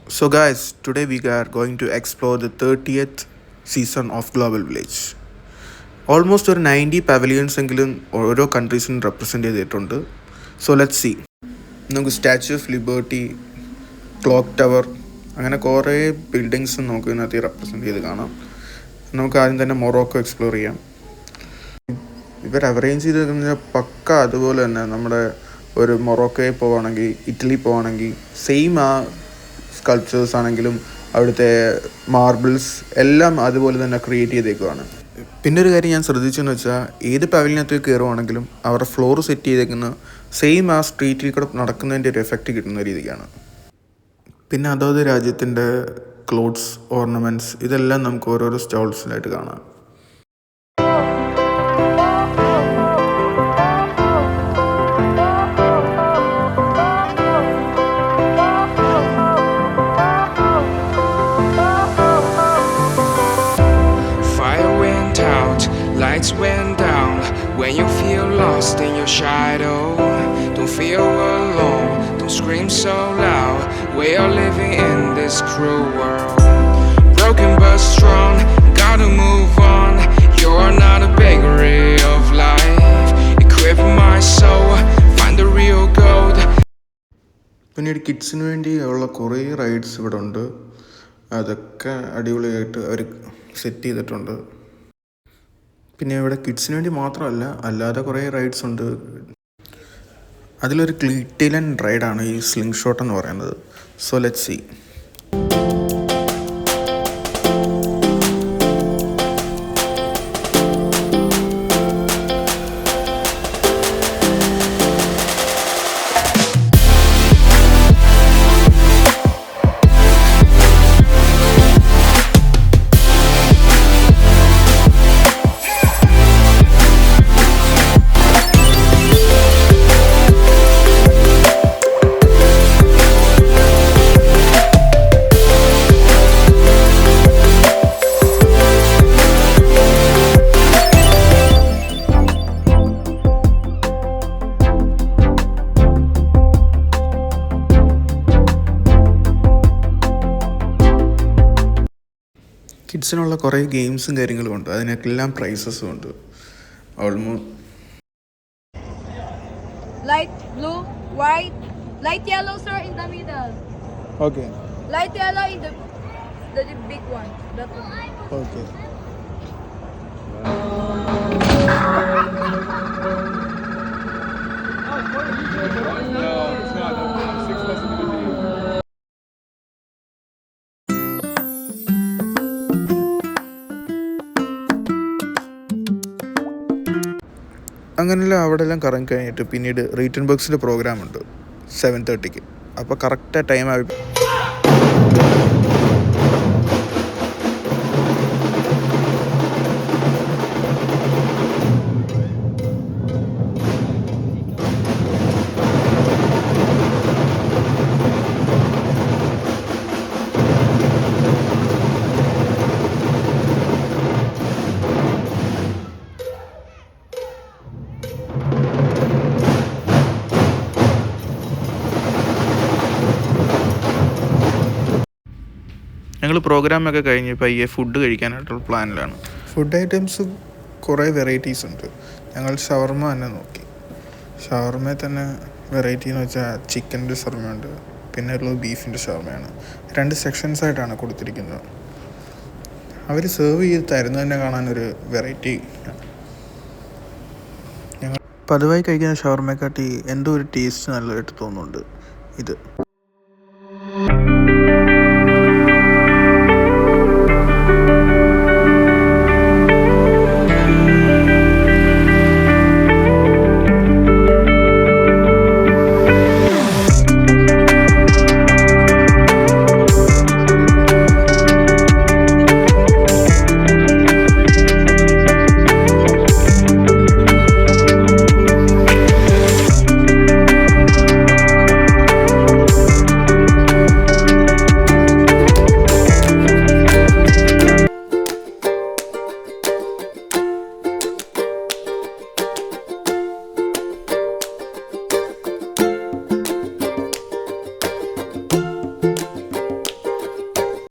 So, guys, today we are going to explore the 30th season of Global Village. Almost ഒരു 90 pavilions എങ്കിലും ഓരോ കൺട്രീസിനും represent ചെയ്തിട്ടുണ്ട്. So let's see. നമുക്ക് Statue of Liberty, clock tower, അങ്ങനെ കുറേ ബിൽഡിങ്സും നമുക്ക് ഇതിനകത്ത് റെപ്രസെൻ്റ് ചെയ്ത് കാണാം. നമുക്ക് ആദ്യം തന്നെ മൊറോക്കോ എക്സ്പ്ലോർ ചെയ്യാം. ഇവർ അറേഞ്ച് ചെയ്ത് പക്ക അതുപോലെ തന്നെ നമ്മുടെ ഒരു മൊറോക്കോയിൽ പോവുകയാണെങ്കിൽ, ഇറ്റലി പോവുകയാണെങ്കിൽ സെയിം ആ സ്കൾപ്ചേഴ്സ് ആണെങ്കിലും അവിടുത്തെ മാർബിൾസ് എല്ലാം അതുപോലെ തന്നെ ക്രിയേറ്റ് ചെയ്തേക്കുവാണ്. പിന്നെ ഒരു കാര്യം ഞാൻ ശ്രദ്ധിച്ചെന്ന് വെച്ചാൽ ഏത് പവലിനകത്ത് കയറുവാണെങ്കിലും അവരുടെ ഫ്ലോർ സെറ്റ് ചെയ്തേക്കുന്ന സെയിം ആ സ്ട്രീറ്റിൽ കൂടെ നടക്കുന്നതിൻ്റെ ഒരു എഫക്റ്റ് കിട്ടുന്ന രീതിക്കാണ്. പിന്നെ അതത് രാജ്യത്തിൻ്റെ ക്ലോത്ത്സ്, ഓർണമെൻറ്റ്സ് ഇതെല്ലാം നമുക്ക് ഓരോരോ സ്റ്റോൾസിലായിട്ട് കാണാം. Lights went down when you feel lost in your shadow. Don't feel alone, don't scream so loud. We are living in this cruel world. Broken but strong, gotta move on. You're not a bakery of life. Equip my soul, find the real gold. പിന്നീട് കിഡ്സിന് വേണ്ടി ഉള്ള കുറേ rides ഇവിടെ ഉണ്ട്. അതൊക്കെ അടിപൊളിയായിട്ട് അവർ set ചെയ്തിട്ടുണ്ട്. പിന്നെ ഇവിടെ കിഡ്സിന് വേണ്ടി മാത്രമല്ല, അല്ലാതെ കുറേ റൈഡ്സ് ഉണ്ട്. അതിലൊരു ക്ലീറ്റിലൻ റൈഡാണ് ഈ സ്ലിംഗ് ഷോട്ട് എന്ന് പറയുന്നത്. So let's see. കിഡ്സിനുള്ള കുറേ ഗെയിംസും കാര്യങ്ങളും ഉണ്ട്. അതിനൊക്കെല്ലാം പ്രൈസസും ഉണ്ട്. Almost light blue, white, light yellow, sir, in the middle. Okay. Light yellow in the big one. That one. Okay. അങ്ങനെല്ലാം അവിടെ എല്ലാം കറങ്ങി കഴിഞ്ഞിട്ട് പിന്നീട് റീറ്റൺ ബോക്സിൻ്റെ പ്രോഗ്രാം ഉണ്ട് 7:30. അപ്പോൾ കറക്റ്റ് ടൈം ആയി. ഞങ്ങൾ പ്രോഗ്രാമൊക്കെ കഴിഞ്ഞ് പയ്യെ ഫുഡ് കഴിക്കാനായിട്ടുള്ള പ്ലാനിലാണ്. ഫുഡ് ഐറ്റംസ് കുറേ വെറൈറ്റീസ് ഉണ്ട്. ഞങ്ങൾ ഷവർമ തന്നെ നോക്കി. ഷവർമയിൽ തന്നെ വെറൈറ്റി എന്ന് വെച്ചാൽ ചിക്കൻ്റെ ഷവർമയുണ്ട്, പിന്നെ ഉള്ളത് ബീഫിൻ്റെ ഷവർമയാണ്. 2 സെക്ഷൻസായിട്ടാണ് കൊടുത്തിരിക്കുന്നത്. അവർ സെർവ് ചെയ്ത് തരുന്നത് തന്നെ കാണാനൊരു വെറൈറ്റി. ഞങ്ങൾ പതിവായി കഴിക്കുന്ന ഷവർമയെക്കാട്ടി എന്തോ ഒരു ടേസ്റ്റ് നല്ലതായിട്ട് തോന്നുന്നുണ്ട് ഇത്.